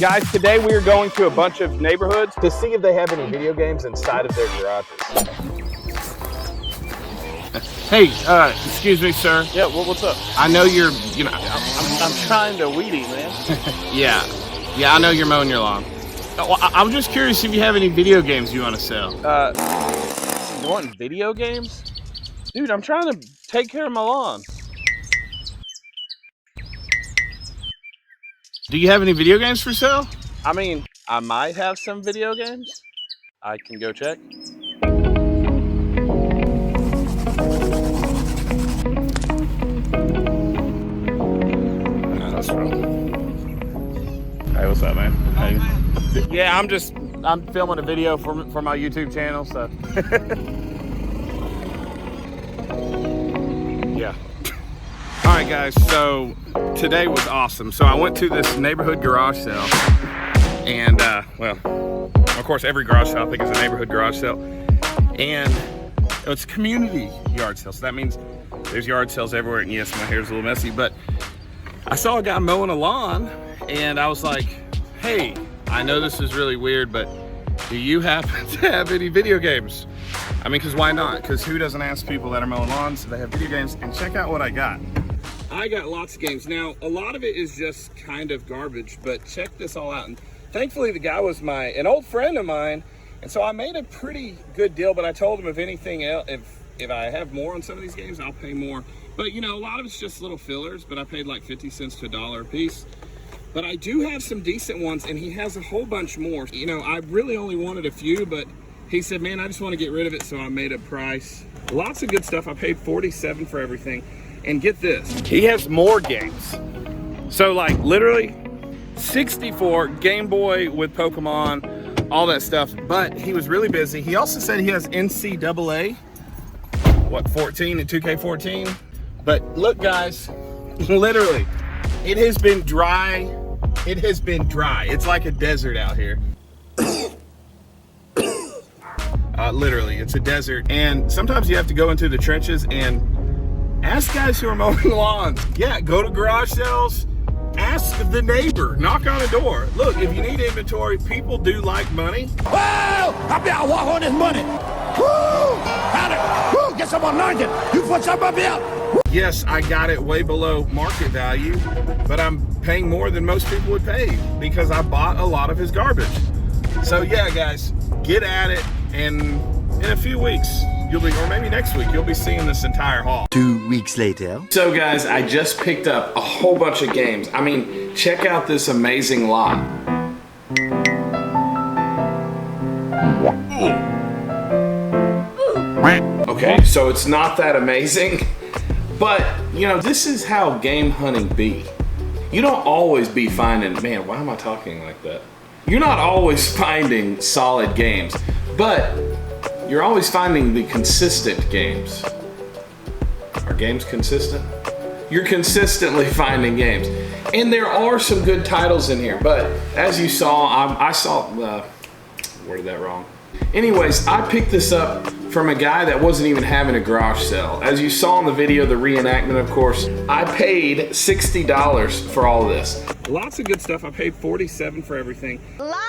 Guys, today we are going to a bunch of neighborhoods to see if they have any video games inside of their garages. Hey, excuse me, sir. Yeah, well, what's up? I know you're, I'm trying to weed eat, man. yeah, I know you're mowing your lawn. Well, I'm just curious if you have any video games you want to sell. You want video games? Dude, I'm trying to take care of my lawn. Do you have any video games for sale? I mean, I might have some video games. I can go check. No, that's wrong. Hey, what's up, man? Hey. Yeah, I'm filming a video for my YouTube channel, so. Yeah. All right, guys, so today was awesome. So I went to this neighborhood garage sale, and well, of course, every garage sale I think is a neighborhood garage sale, and it's a community yard sale. So that means there's yard sales everywhere, and yes, my hair's a little messy, but I saw a guy mowing a lawn, and I was like, hey, I know this is really weird, but do you happen to have any video games? I mean, because why not? Because who doesn't ask people that are mowing lawns if they have video games? And check out what I got. I got lots of games. Now, a lot of it is just kind of garbage, but check this all out. And thankfully, the guy was an old friend of mine, and so I made a pretty good deal, but I told him if anything else, if I have more on some of these games, I'll pay more. But, you know, a lot of it's just little fillers, but I paid like 50 cents to $1 a piece. But I do have some decent ones, and he has a whole bunch more. You know, I really only wanted a few, but he said, man, I just want to get rid of it, so I made a price. Lots of good stuff. I paid $47 for everything. And get this, he has more games. So like literally 64 Game Boy with Pokemon, all that stuff, but he was really busy. He also said he has NCAA, 14 and 2K14. But look guys, literally, it has been dry. It has been dry. It's like a desert out here. Literally, it's a desert. And sometimes you have to go into the trenches and ask guys who are mowing lawns. Yeah, go to garage sales, ask the neighbor, knock on a door. Look, if you need inventory, people do like money. Well, I bet I'll walk on this money. Woo! Howdy! Woo! Get some anointed. You put some up here. Yes, I got it way below market value, but I'm paying more than most people would pay because I bought a lot of his garbage. So yeah, guys, get at it, and in a few weeks, or maybe next week, you'll be seeing this entire haul. 2 weeks later. So guys, I just picked up a whole bunch of games. I mean, check out this amazing lot. Okay, so it's not that amazing, but you know, this is how game hunting be. You don't always be finding, man, why am I talking like that? You're not always finding solid games, but you're always finding the consistent games. Are games consistent? You're consistently finding games. And there are some good titles in here, but as you saw, worded that wrong. Anyways, I picked this up from a guy that wasn't even having a garage sale. As you saw in the video, the reenactment, of course, I paid $60 for all of this. Lots of good stuff. I paid $47 for everything. Liar!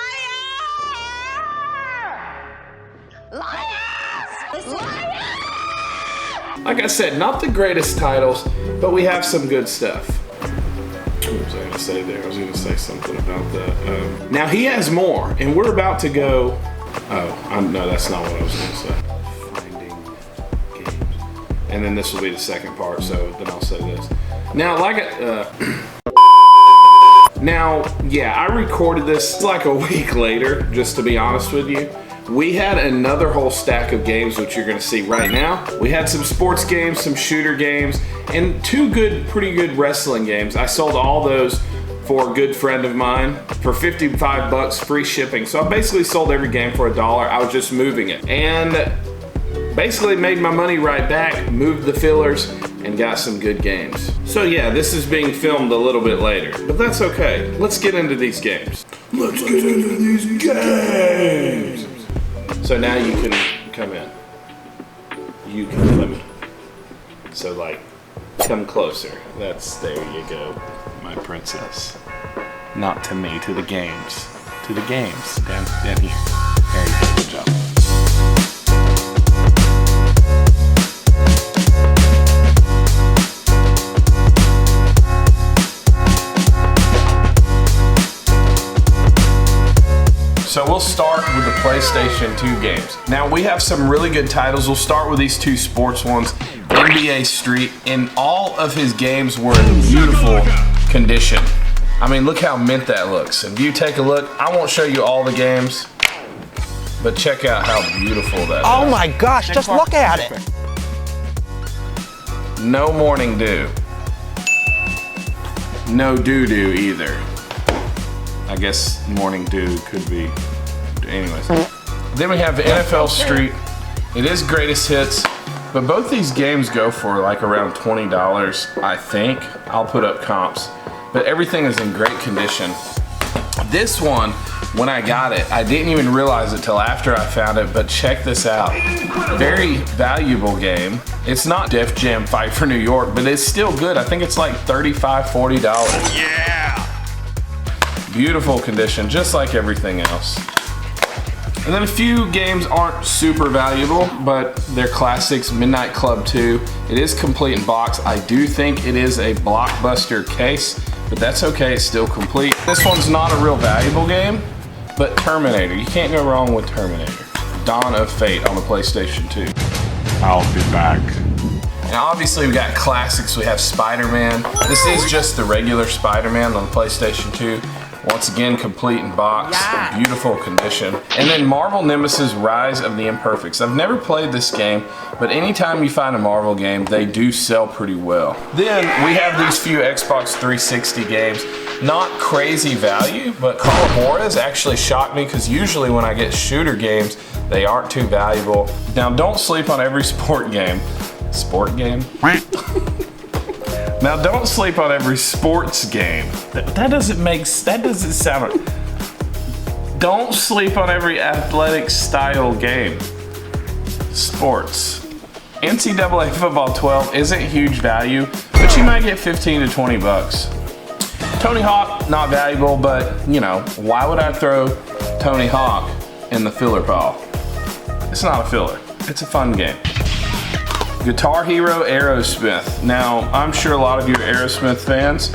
Like I said, not the greatest titles, but we have some good stuff. What was I going to say there? I was going to say something about that. Now he has more, and we're about to go. No, that's not what I was going to say. Finding games. And then this will be the second part, so then I'll say this. Now, now, yeah, I recorded this like a week later, just to be honest with you. We had another whole stack of games, which you're gonna see right now. We had some sports games, some shooter games, and two pretty good wrestling games. I sold all those for a good friend of mine for 55 bucks, free shipping. So I basically sold every game for $1. I was just moving it. And basically made my money right back, moved the fillers, and got some good games. So yeah, this is being filmed a little bit later, but that's okay. Let's get into these games. Let's get into these games. So now you can come in. You can come in. So like, come closer. There you go, my princess. Not to me, to the games. To the games. Down here. There you go. Good job. So we'll start with the PlayStation 2 games. Now we have some really good titles. We'll start with these two sports ones. NBA Street, and all of his games were in beautiful condition. I mean, look how mint that looks. If you take a look, I won't show you all the games, but check out how beautiful that is. Oh my gosh, just look at it. No morning dew. No doo-doo either. I guess morning dew could be, anyways. Then we have NFL Street. It is greatest hits, but both these games go for like around $20, I think. I'll put up comps, but everything is in great condition. This one, when I got it, I didn't even realize it till after I found it, but check this out. Very valuable game. It's not Def Jam Fight for New York, but it's still good. I think it's like $35, $40. Yeah! Beautiful condition, just like everything else. And then a few games aren't super valuable, but they're classics. Midnight Club 2. It is complete in box. I do think it is a blockbuster case, but that's okay, it's still complete. This one's not a real valuable game, but Terminator. You can't go wrong with Terminator. Dawn of Fate on the PlayStation 2. I'll be back. And obviously we got classics. We have Spider-Man. This is just the regular Spider-Man on the PlayStation 2. Once again, complete in box, beautiful condition. And then Marvel Nemesis Rise of the Imperfects. I've never played this game, but anytime you find a Marvel game, they do sell pretty well. Then we have these few Xbox 360 games. Not crazy value, but Call of Juarez actually shocked me because usually when I get shooter games, they aren't too valuable. Now don't sleep on every sport game. Sport game? Now don't sleep on every sports game. That doesn't sound. Don't sleep on every athletic style game. Sports. NCAA football 12 isn't huge value, but you might get 15 to 20 bucks. Tony Hawk, not valuable, but you know, why would I throw Tony Hawk in the filler pile? It's not a filler, it's a fun game. Guitar Hero Aerosmith. Now, I'm sure a lot of you are Aerosmith fans,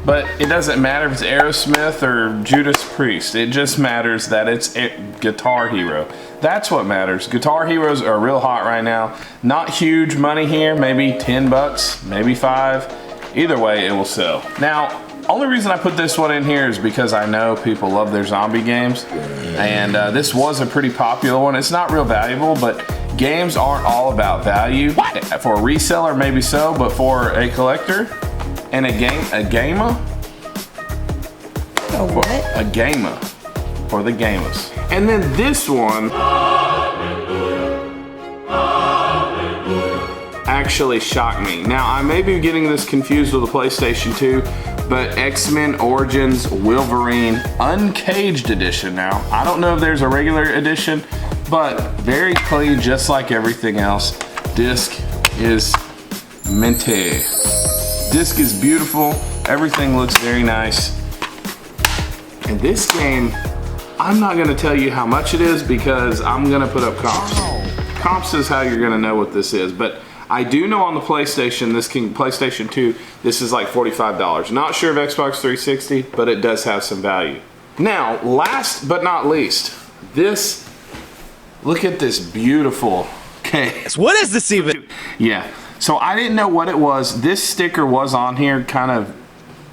but it doesn't matter if it's Aerosmith or Judas Priest. It just matters that it's Guitar Hero. That's what matters. Guitar Heroes are real hot right now. Not huge money here, maybe 10 bucks, maybe 5. Either way, it will sell. Now, only reason I put this one in here is because I know people love their zombie games, and this was a pretty popular one. It's not real valuable, but games aren't all about value. For a reseller, maybe so, but for a collector and a gamer, a gamer for the gamers. And then this one actually shocked me. Now I may be getting this confused with the PlayStation 2, but X-Men Origins Wolverine Uncaged Edition. Now I don't know if there's a regular edition, but very clean, just like everything else. Disc is minty. Disc is beautiful. Everything looks very nice. And this game, I'm not gonna tell you how much it is because I'm gonna put up comps. Comps is how you're gonna know what this is, but I do know on the PlayStation, PlayStation 2, this is like $45. Not sure of Xbox 360, but it does have some value. Now, last but not least, look at this beautiful case. What is this even? Yeah, so I didn't know what it was. This sticker was on here, kind of,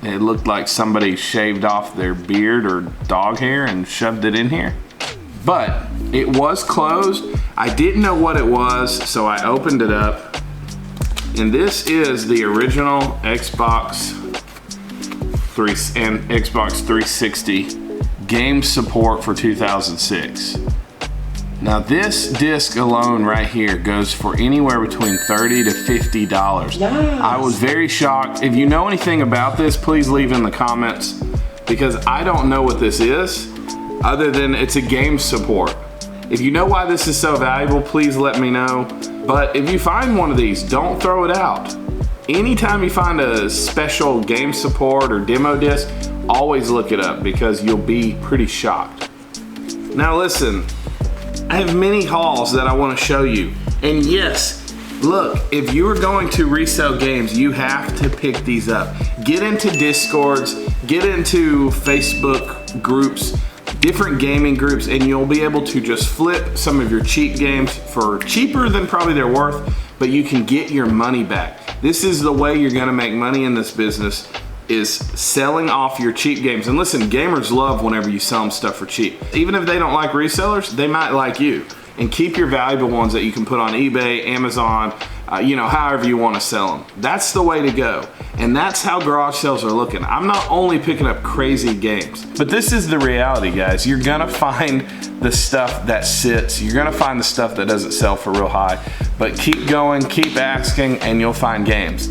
it looked like somebody shaved off their beard or dog hair and shoved it in here. But it was closed. I didn't know what it was, so I opened it up. And this is the original Xbox 3 and Xbox 360 game support for 2006. Now this disc alone right here goes for anywhere between $30 to $50. Yes. I was very shocked. If you know anything about this, please leave in the comments, because I don't know what this is other than it's a game support. If you know why this is so valuable, please let me know. But if you find one of these, don't throw it out. Anytime you find a special game support or demo disc, always look it up because you'll be pretty shocked. Now listen, I have many hauls that I want to show you. And yes, look, if you are going to resell games, you have to pick these up. Get into Discords, get into Facebook groups, different gaming groups, and you'll be able to just flip some of your cheap games for cheaper than probably they're worth, but you can get your money back. This is the way you're gonna make money in this business, is selling off your cheap games. And listen, gamers love whenever you sell them stuff for cheap. Even if they don't like resellers, they might like you. And keep your valuable ones that you can put on eBay, Amazon, you know, however you want to sell them. That's the way to go. And that's how garage sales are looking. I'm not only picking up crazy games, but this is the reality, guys. You're gonna find the stuff that sits. You're gonna find the stuff that doesn't sell for real high. But keep going, keep asking, and you'll find games.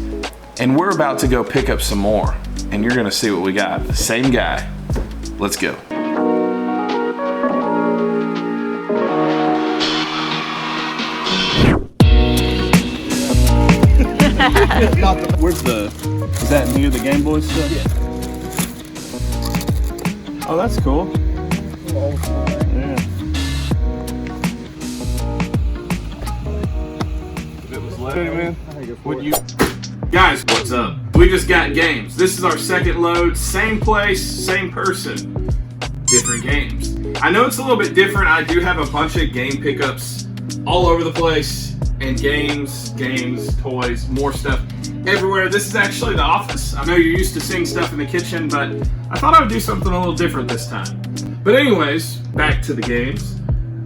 And we're about to go pick up some more. And you're gonna see what we got. The same guy. Let's go. Where's is that near the Game Boy stuff? Yeah. Oh, that's cool. Yeah. If it was left, man, would you? Guys, what's up? We just got games. This is our second load. Same place, same person, different games. I know it's a little bit different. I do have a bunch of game pickups all over the place. And games, toys, more stuff everywhere. This is actually the office. I know you're used to seeing stuff in the kitchen, but I thought I would do something a little different this time. But anyways, back to the games.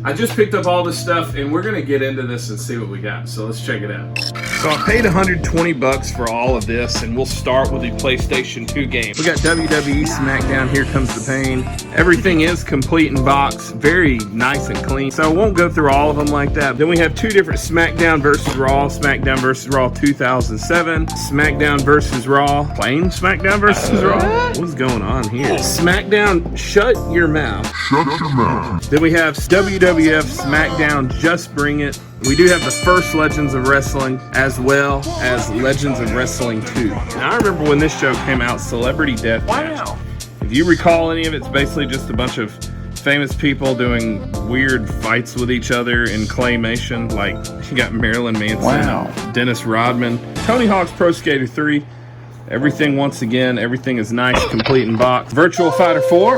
I just picked up all this stuff and we're gonna get into this and see what we got. So let's check it out. So I paid 120 bucks for all of this, and we'll start with the PlayStation 2 game. We got WWE SmackDown, Here Comes the Pain. Everything is complete in box, very nice and clean. So I won't go through all of them like that. Then we have two different SmackDown versus Raw, SmackDown versus Raw 2007, SmackDown versus Raw, plain SmackDown versus Raw. What's going on here? SmackDown, Shut Your Mouth. Shut your mouth. Then we have WWF SmackDown, Just Bring It. We do have the first Legends of Wrestling as well as Legends of Wrestling 2. Now I remember when this show came out, Celebrity Deathmatch. Wow. If you recall any of it, it's basically just a bunch of famous people doing weird fights with each other in claymation. Like you got Marilyn Manson, Dennis Rodman, Tony Hawk's Pro Skater 3. Everything, once again, everything is nice, complete in box. Virtual Fighter 4,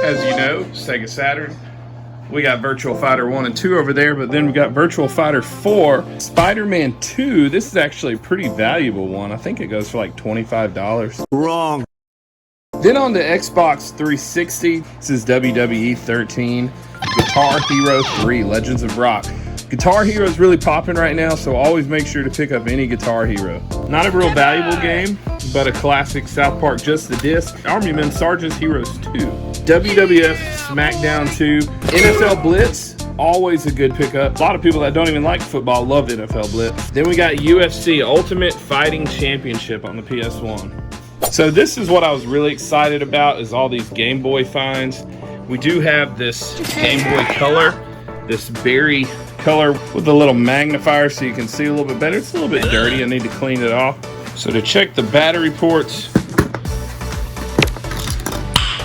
as you know, Sega Saturn. We got Virtual Fighter 1 and 2 over there, but then we got Virtual Fighter 4. Spider-Man 2, this is actually a pretty valuable one. I think it goes for like $25. Wrong. Then on to Xbox 360, this is WWE 13. Guitar Hero 3, Legends of Rock. Guitar Hero is really popping right now, so always make sure to pick up any Guitar Hero. Not a real valuable game, but a classic. South Park Just the Disc. Army Men Sergeant's Heroes 2. WWF SmackDown 2. NFL Blitz, always a good pickup. A lot of people that don't even like football love NFL Blitz. Then we got UFC Ultimate Fighting Championship on the PS1. So this is what I was really excited about, is all these Game Boy finds. We do have this Game Boy Color, this berry color with a little magnifier so you can see a little bit better. It's a little bit dirty. I need to clean it off. So to check the battery ports,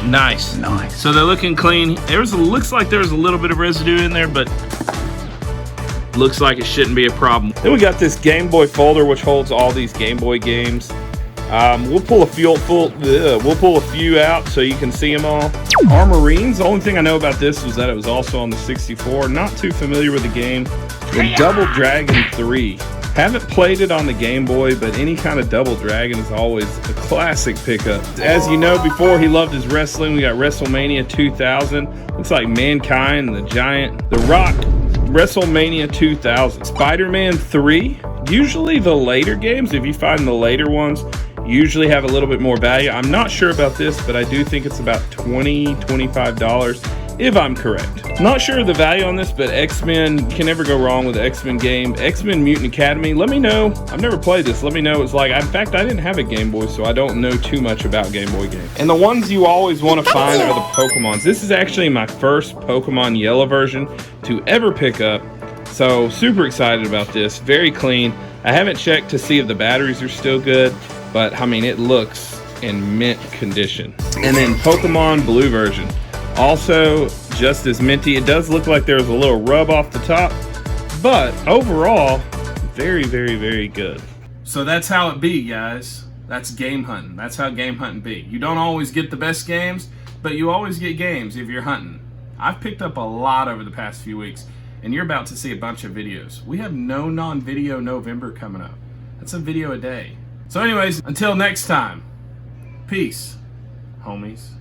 nice. So they're looking clean. Looks like there's a little bit of residue in there, but looks like it shouldn't be a problem. Then we got this Game Boy folder which holds all these Game Boy games. We'll pull a few out so you can see them all. Armorines, the only thing I know about this was that it was also on the 64. Not too familiar with the game. And Double Dragon 3. Haven't played it on the Game Boy, but any kind of Double Dragon is always a classic pickup. As you know, before he loved his wrestling, we got WrestleMania 2000. Looks like Mankind, the Giant, The Rock, WrestleMania 2000. Spider-Man 3. Usually the later games, if you find the later ones, usually have a little bit more value. I'm not sure about this, but I do think it's about $20, $25, if I'm correct. Not sure of the value on this, but X-Men, can never go wrong with the X-Men game. X-Men Mutant Academy, let me know. I've never played this. Let me know. It's like, in fact, I didn't have a Game Boy, so I don't know too much about Game Boy games. And the ones you always want to find are the Pokemons. This is actually my first Pokemon Yellow version to ever pick up. So super excited about this. Very clean. I haven't checked to see if the batteries are still good, but I mean, it looks and mint condition. And then Pokemon Blue version, also just as minty. It does look like there's a little rub off the top, but overall, very, very, very good. So that's how it be, guys. That's game hunting. That's how game hunting be. You don't always get the best games, but you always get games if you're hunting. I've picked up a lot over the past few weeks, and you're about to see a bunch of videos. We have no non-video November coming up. That's a video a day. So anyways, until next time, peace, homies.